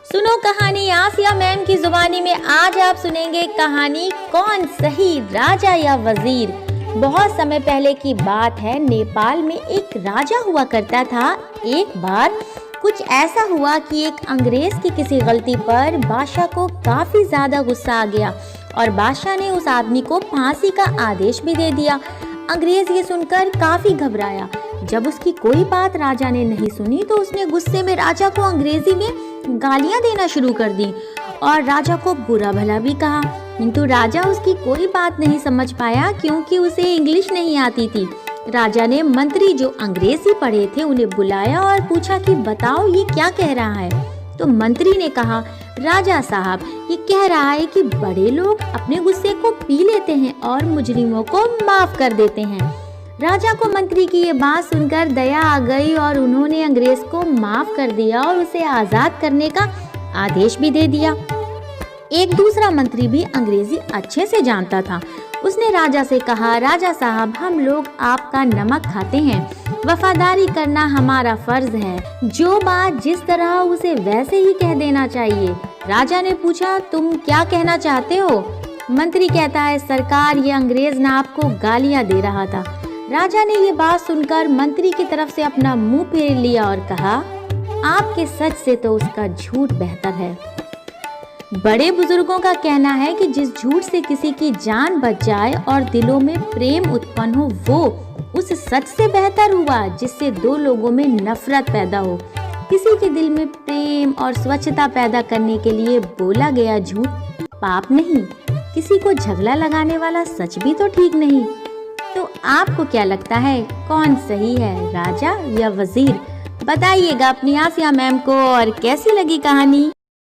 सुनो कहानी आसिया मैम की जुबानी में। आज आप सुनेंगे कहानी कौन सही, राजा या वजीर। बहुत समय पहले की बात है। नेपाल में एक राजा हुआ करता था। एक बार कुछ ऐसा हुआ कि एक अंग्रेज की किसी गलती पर बादशाह को काफी ज्यादा गुस्सा आ गया और बादशाह ने उस आदमी को फांसी का आदेश भी दे दिया। अंग्रेज ये सुनकर काफी घबराया। जब उसकी कोई बात राजा ने नहीं सुनी तो उसने गुस्से में राजा को अंग्रेजी में गालियां देना शुरू कर दी और राजा को बुरा भला भी कहा, किंतु राजा उसकी कोई बात नहीं समझ पाया क्योंकि उसे इंग्लिश नहीं आती थी। राजा ने मंत्री जो अंग्रेजी पढ़े थे उन्हें बुलाया और पूछा कि बताओ ये क्या कह रहा है। तो मंत्री ने कहा, राजा साहब ये कह रहा है कि बड़े लोग अपने गुस्से को पी लेते हैं और मुजरिमों को माफ कर देते हैं। राजा को मंत्री की ये बात सुनकर दया आ गई और उन्होंने अंग्रेज को माफ कर दिया और उसे आजाद करने का आदेश भी दे दिया। एक दूसरा मंत्री भी अंग्रेजी अच्छे से जानता था। उसने राजा से कहा, राजा साहब हम लोग आपका नमक खाते हैं, वफादारी करना हमारा फर्ज है। जो बात जिस तरह उसे वैसे ही कह देना चाहिए। राजा ने पूछा, तुम क्या कहना चाहते हो? मंत्री कहता है, सरकार ये अंग्रेज ना आपको गालियां दे रहा था। राजा ने ये बात सुनकर मंत्री की तरफ से अपना मुंह फेर लिया और कहा, आपके सच से तो उसका झूठ बेहतर है। बड़े बुजुर्गों का कहना है कि जिस झूठ से किसी की जान बच जाए और दिलों में प्रेम उत्पन्न हो वो उस सच से बेहतर हुआ जिससे दो लोगों में नफरत पैदा हो। किसी के दिल में प्रेम और स्वच्छता पैदा करने के लिए बोला गया झूठ पाप नहीं, किसी को झगड़ा लगाने वाला सच भी तो ठीक नहीं। तो आपको क्या लगता है कौन सही है, राजा या वजीर? बताइएगा अपनी आसिया मैम को। और कैसी लगी कहानी?